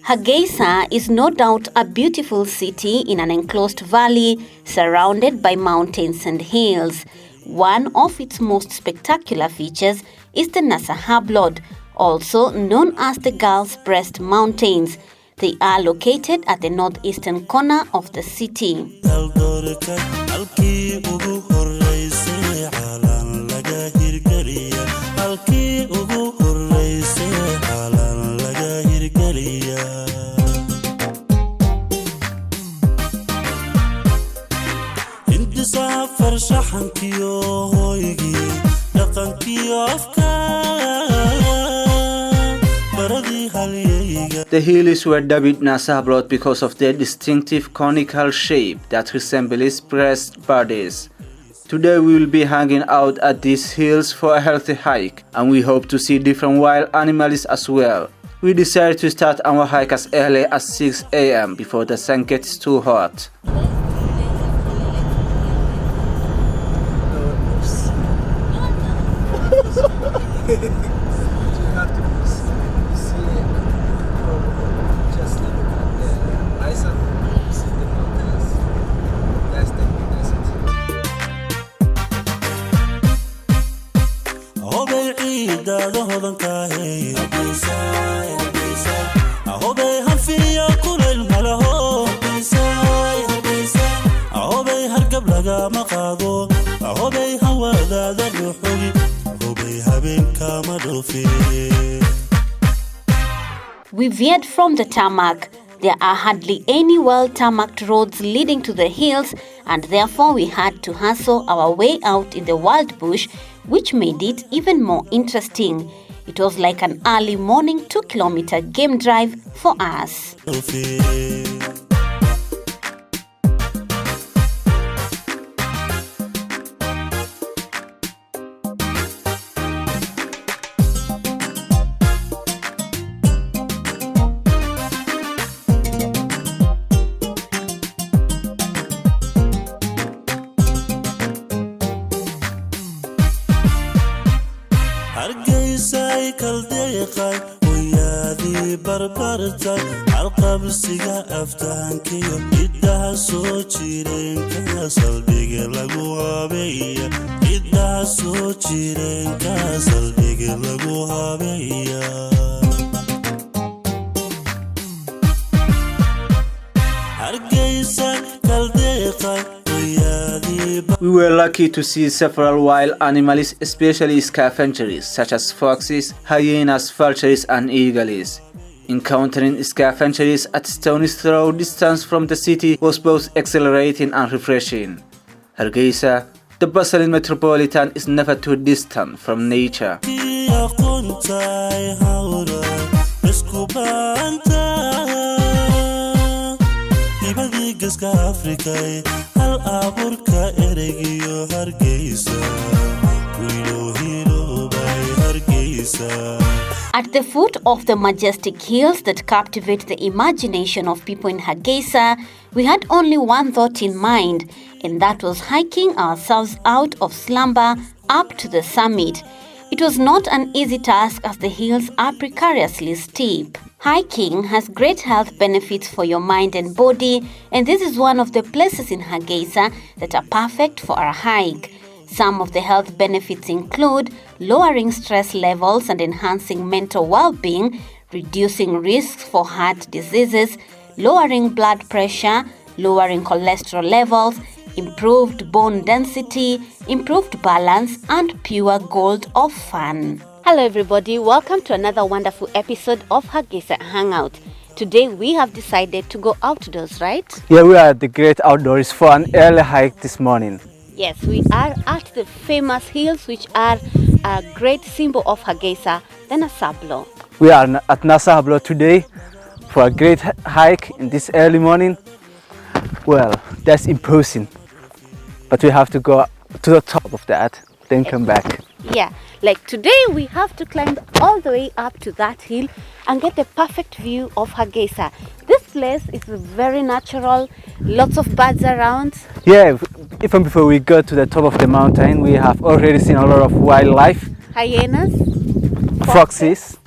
Hargeisa is no doubt a beautiful city in an enclosed valley surrounded by mountains and hills. One of its most spectacular features is the Nasa-Hablood, also known as the Girl's Breast Mountains. They are located at the northeastern corner of the city. The hills were dubbed Nasa-Hablood because of their distinctive conical shape that resembles breast bodies. Today we will be hanging out at these hills for a healthy hike, and we hope to see different wild animals as well. We decided to start our hike as early as 6 a.m. before the sun gets too hot. We veered from the tarmac. There are hardly any well-tarmacked roads leading to the hills, and therefore we had to hustle our way out in the wild bush, which made it even more interesting. It was like an early morning 2-kilometer game drive for us. We were lucky to see several wild animals, especially scavengers such as foxes, hyenas, vultures and eagles. Encountering scavengers at stone's throw distance from the city was both exhilarating and refreshing. Hargeisa, the bustling metropolitan, is never too distant from nature. At the foot of the majestic hills that captivate the imagination of people in Hargeisa, we had only one thought in mind, and that was hiking ourselves out of slumber up to the summit. It was not an easy task as the hills are precariously steep. Hiking has great health benefits for your mind and body, and this is one of the places in Hargeisa that are perfect for a hike. Some of the health benefits include lowering stress levels and enhancing mental well-being, reducing risks for heart diseases, lowering blood pressure, lowering cholesterol levels, improved bone density, improved balance, and pure gold of fun. Hello everybody, welcome to another wonderful episode of Hargeisa Hangout. Today we have decided to go outdoors, right? Yeah, we are at the great outdoors for an early hike this morning. Yes, we are at the famous hills which are a great symbol of Hargeisa, the Nasa-Hablood. We are at Nasa-Hablood today for a great hike in this early morning. Well, that's imposing, but we have to go to the top of that, then come back. Yeah, like today we have to climb all the way up to that hill and get a perfect view of Hargeisa. This place is very natural, lots of birds around. Yeah, even before we go to the top of the mountain, we have already seen a lot of wildlife. Hyenas, foxes.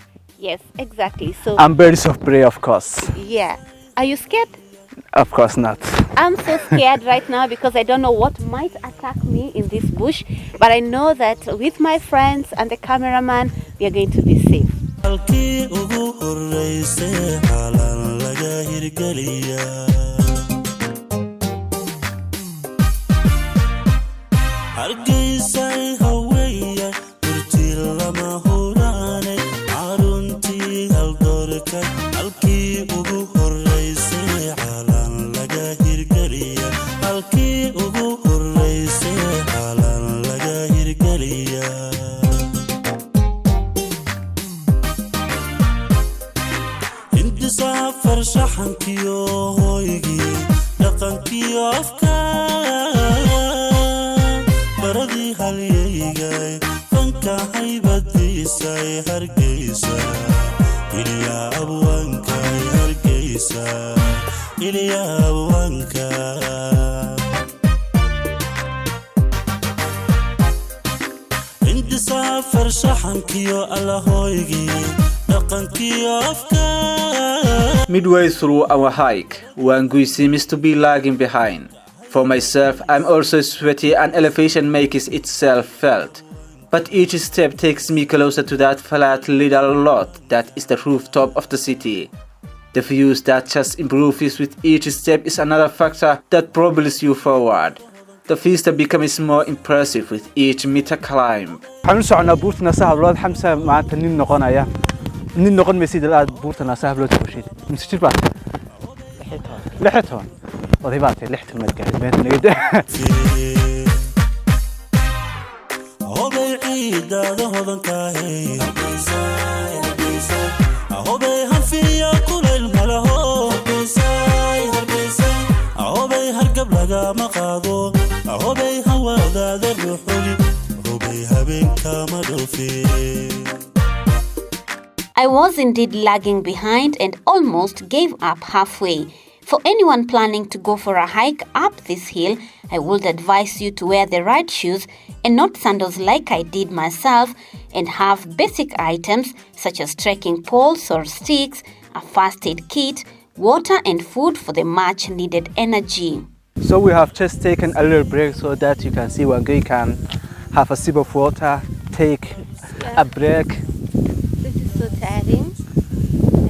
Yes, exactly. So, And birds of prey, of course. yeah. Are you scared? Of course not. I'm so scared right now because I don't know what might attack me in this bush. But I know that with my friends and the cameraman, we are going to be safe. halkii ugu horeysay xalan laga hirgeliya Hargeisa haweeya burtii lama huraane caruntii haldoorka halkii ugu horeysay xalan laga hirgeliya halkii ugu horeysay xalan laga hirgeliya safar shaxankiyo hooygii dhaqankiyo afka baradii halyeygay fanka haybadiisay Hargeisa iliya abwankay Hargeisa iliya abwanka indi safar shaxankiyo allahooygii dhaqankiyo afka Midway through our hike, Wangui seems to be lagging behind. For myself, I'm also sweaty and elevation makes itself felt. But each step takes me closer to that flat little lot that is the rooftop of the city. The views that just improves with each step is another factor that propels you forward. The vista becomes more impressive with each meter climb. حمسة عنا بورت ناسا-Hablood حمسة معناتها نين نقنايا نين نقن مسيد الآن بورت ناسا-Hablood كوشيد مستشير بعد لحتهم وضيباتي لحت المدقة بيت نقد هوبي عيدة هودن كاهي هوبي هنفيا كل الملهو هوبي هرقب لقا مقاضو هوبي هوادا ذرحولي هوبي هبين كامدوفي I was indeed lagging behind and almost gave up halfway. For anyone planning to go for a hike up this hill, I would advise you to wear the right shoes and not sandals like I did myself, and have basic items such as trekking poles or sticks, a first aid kit, water and food for the much needed energy. So we have just taken a little break so that you can see Wangui can have a sip of water, take a break. This is so tiring.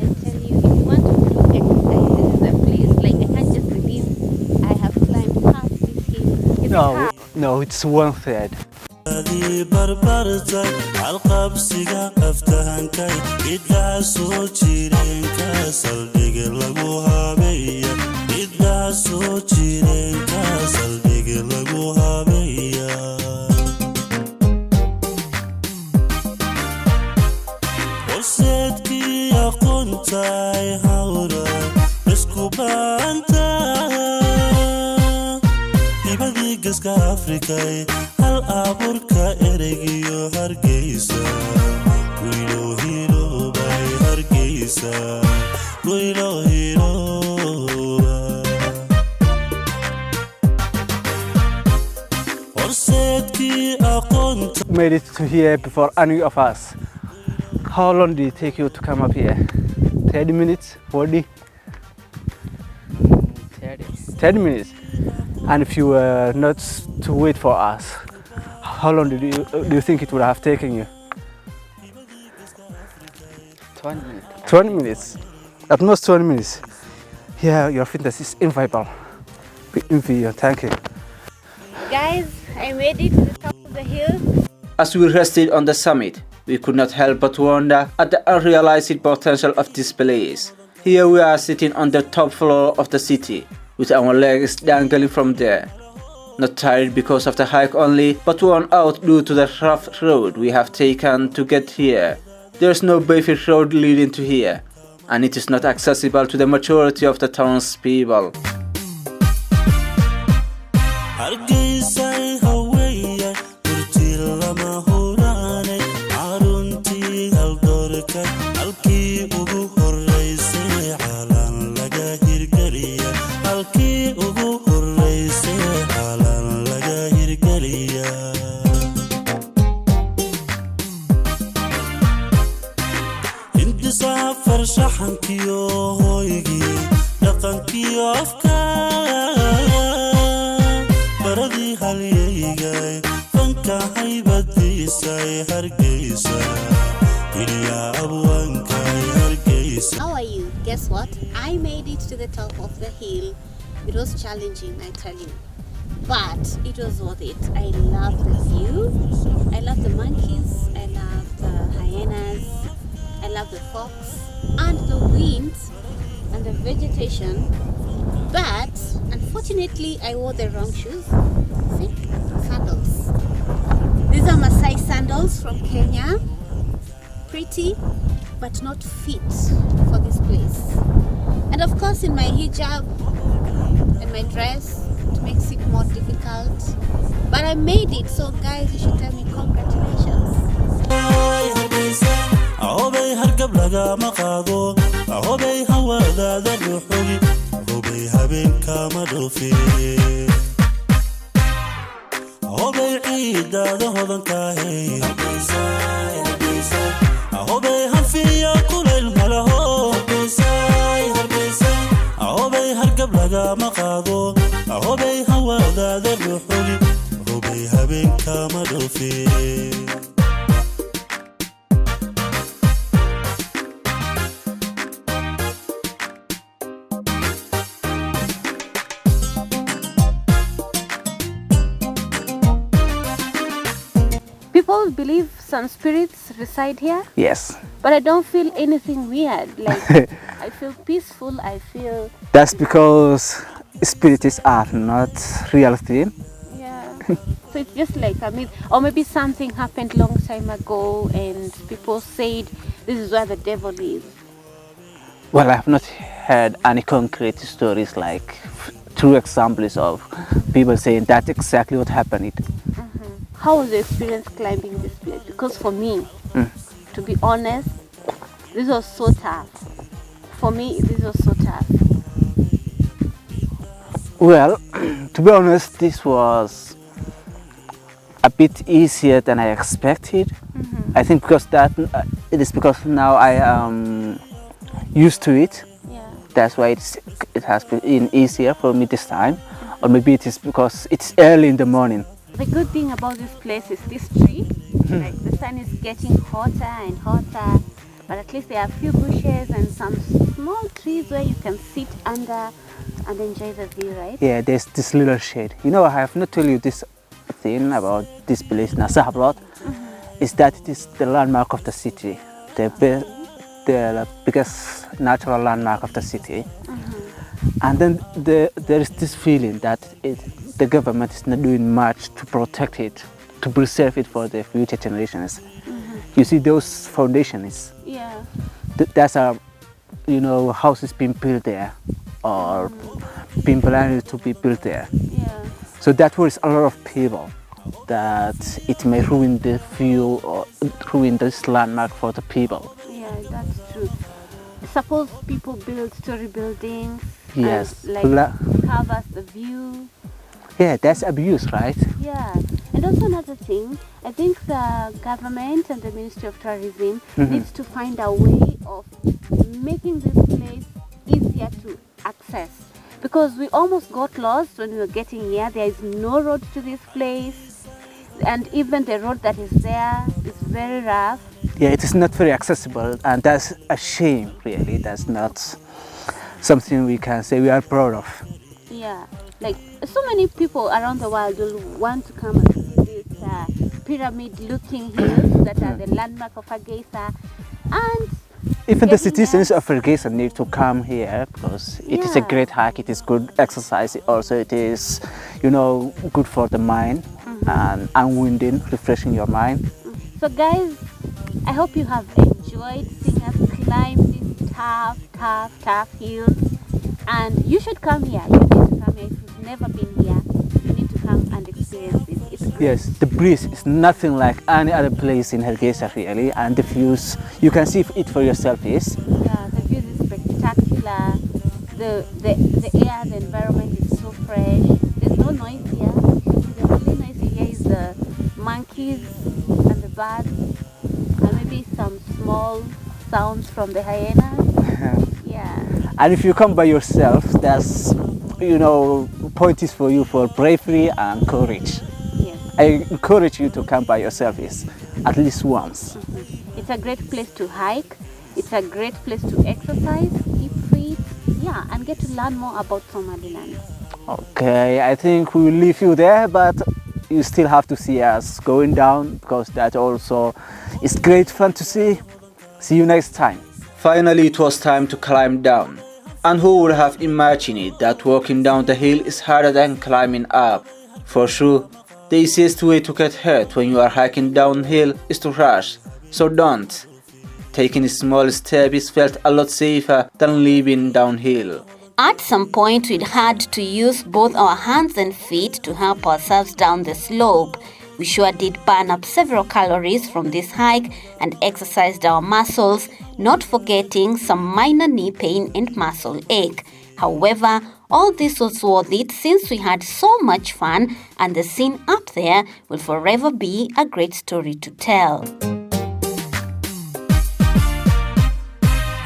I tell you, if you want to do exercise, this is a place. Like, I can't just believe I have climbed half this hill. No, it's 1/3. هذه بربرتك عالقبسيقة افتهنكي إدها سوچيرين كاسل ديقر لقوها بيا إدها سوچيرين كاسل ديقر لقوها بيا ورسيتكي يا قنتاي هورا اسكو بانتا ديبادي قسكا أفريكاي Burka eregiyo Hargeisa Guilo hiro bay Hargeisa Guilo hiro Orsetki aqont Made it to here before any of us. How long did it take you to come up here? 30 minutes? 40? 30 minutes. And if you were not to wait for us, how long do you think it would have taken you? 20 minutes. 20 minutes. At most 20 minutes. Yeah, your fitness is inviolable. Thank you. Guys, I made it to the top of the hill. As we rested on the summit, we could not help but wonder at the unrealized potential of this place. Here we are sitting on the top floor of the city, with our legs dangling from there. Not tired because of the hike only, but worn out due to the rough road we have taken to get here. There is no paved road leading to here, and it is not accessible to the majority of the townspeople. farshaxankiyo hooygii dhaqankiyo afka baradii halyeygay fanka haybadiisay Hargeisa iliya abwankay Hargeisa. How are you? Guess what? I made it to the top of the hill. It was challenging, I tell you. But it was worth it. I love the view. I love the monkeys. I love the hyenas. I love the fox and the wind and the vegetation. But unfortunately, I wore the wrong shoes. See? Sandals. These are Maasai sandals from Kenya. Pretty, but not fit for this place. And of course, in my hijab and my dress, it makes it more difficult. But I made it, so guys, you should tell me congratulations. Ahobay hargab lagama qaado ahobay hawadaada ruuxogi ahobay habeenka ma dhoofin ahobay ciidaada hodankaahay ahobay hanfiya kulayl malaho ahobay hargab lagama qaado ahobay hawadaada ruuxogi ahobay habeenka ma dhoofin. People believe some spirits reside here, Yes. but I don't feel anything weird. Like, I feel peaceful, I feel, That's because spirits are not real thing. yeah. So it's just like, I mean, or maybe something happened long time ago and people said this is where the devil is. Well, I have not heard any concrete stories like true examples of people saying that's exactly what happened. How was your experience climbing this place? Because for me, to be honest, this was so tough. For me, this was so tough. Well, to be honest, this was a bit easier than I expected. I think because that it is because now I am used to it. Yeah. That's why it has been easier for me this time. Or maybe it is because it's early in the morning. The good thing about this place is this tree. Like the sun is getting hotter and hotter, but at least there are a few bushes and some small trees where you can sit under and enjoy the view, right? Yeah, there's this little shade. You know, I have not told you this thing about this place, Nasa-Hablood, is that it is the landmark of the city, the biggest natural landmark of the city. And then there is this feeling that the government is not doing much to protect it, to preserve it for the future generations. You see those foundations, Yeah. that's our, you know, houses being built there or being planned to be built there. Yeah. So that worries a lot of people, that it may ruin the view or ruin this landmark for the people. Yeah, that's true. Suppose people build story buildings. Yes. And, like covers the view. Yeah, that's abuse, right? Yeah, and also another thing, I think the government and the Ministry of Tourism needs to find a way of making this place easier to access. Because we almost got lost when we were getting here. There is no road to this place, and even the road that is there is very rough. Yeah, it is not very accessible, and that's a shame, really. That's not something we can say we are proud of. Yeah, like so many people around the world will want to come and see these pyramid-looking hills that are the landmark of Hargeisa, and even the getting citizens there. of Hargeisa need to come here because it is a Yeah. great hike. It is good exercise. Also, it is, you know, good for the mind and unwinding, refreshing your mind. So guys, I hope you have enjoyed seeing us climb these tough hills, and you should come here. You need to come here. If you've never been here, you need to come and experience this. It's great. Yes, the breeze is nothing like any other place in Hargeisa, really, and the views, you can see it for yourself, yes? Yeah, the view is spectacular. The air, the environment is so fresh. There's no noise here. The only noise here is the monkeys and the birds, and maybe some small sounds from the hyenas. And if you come by yourself, there's, points for you for bravery and courage. Yes. I encourage you to come by yourself at least once. It's a great place to hike. It's a great place to exercise, keep fit, and get to learn more about Somaliland. Okay, I think we will leave you there, but you still have to see us going down, because that also is great fun to see. See you next time. Finally, it was time to climb down. And who would have imagined it that walking down the hill is harder than climbing up? For sure, the easiest way to get hurt when you are hiking downhill is to rush, so don't. Taking small steps felt a lot safer than living downhill. At some point, we'd had to use both our hands and feet to help ourselves down the slope. We sure did burn up several calories from this hike and exercised our muscles, not forgetting some minor knee pain and muscle ache. However, all this was worth it since we had so much fun, and the scene up there will forever be a great story to tell.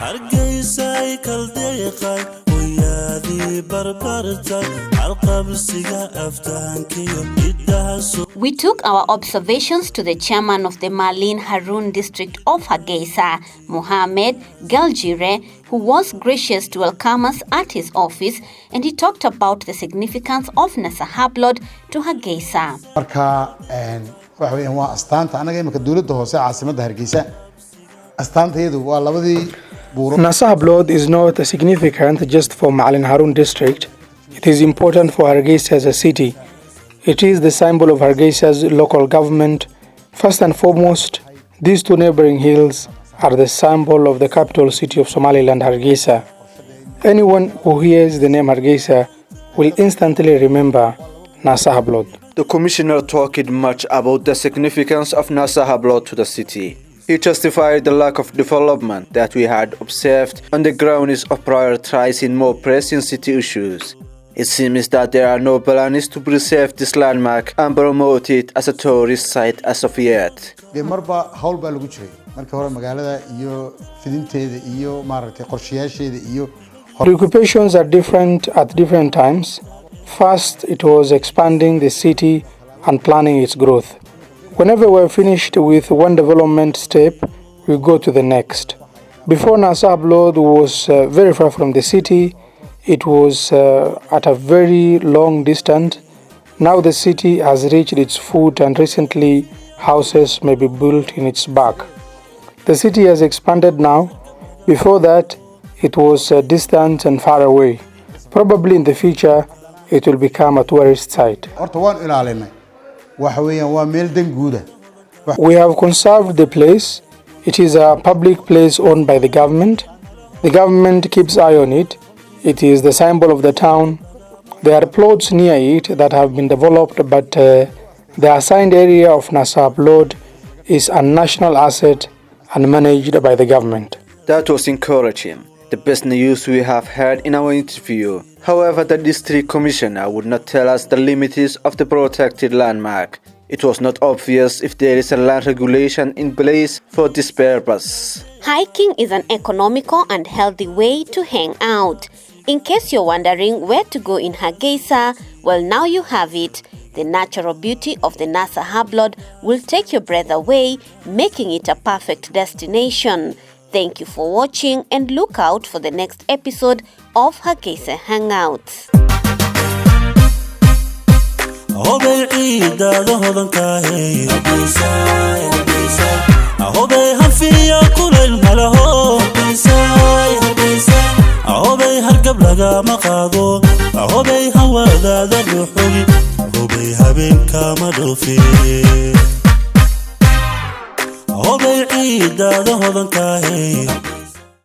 Hargeisa kaldeeqay wayadi barbartay alqabsiga aftahankiyo idahaso. We took our observations to the chairman of the Malin Harun district of Hargeisa, Mohammed Galjire, who was gracious to welcome us at his office, and he talked about the significance of Nasa-Hablood to Hargeisa. Marka waxa weeyaan waa astaanta anaga imika dawladda hoose caasimadda Hargeisa astaanteedu waa labadii Nasa-Hablood is not significant just for Malin Harun district. It is important for Hargeisa as a city. It is the symbol of Hargeisa's local government. First and foremost, these two neighboring hills are the symbol of the capital city of Somaliland, Hargeisa. Anyone who hears the name Hargeisa will instantly remember Nasa-Hablood. The commissioner talked much about the significance of Nasa-Hablood to the city. He justified the lack of development that we had observed on the grounds of prioritizing more pressing city issues. It seems that there are no plans to preserve this landmark and promote it as a tourist site as of yet. marba hawl baa lagu jiray marka hore magaalada iyo fidinteeda iyo maaragtay qorshayaasheeda iyo Preoccupations are different at different times. First, it was expanding the city and planning its growth. Whenever we're finished with one development step, we go to the next. Before Nasa-Hablood was very far from the city. It was at a very long distance. Now the city has reached its foot, and recently houses may be built in its back. The city has expanded now. Before that, it was distant and far away. Probably in the future, it will become a tourist site. We have conserved the place. It is a public place owned by the government. The government keeps eye on it. It is the symbol of the town. There are plots near it that have been developed, but the assigned area of Nasa-Hablood is a national asset and managed by the government. That was encouraging. The best news we have heard in our interview. However, the district commissioner would not tell us the limits of the protected landmark. It was not obvious if there is a land regulation in place for this purpose. Hiking is an economical and healthy way to hang out. In case you're wondering where to go in Hargeisa, well, now you have it. The natural beauty of the Nasa-Hablood will take your breath away, making it a perfect destination. Thank you for watching, and look out for the next episode of Hargeisa Hangouts. hargab lagama qaado ahobay hawadaada ruuxogi ahobay habeenkama dhoofi ahobay ciidada hodankaahay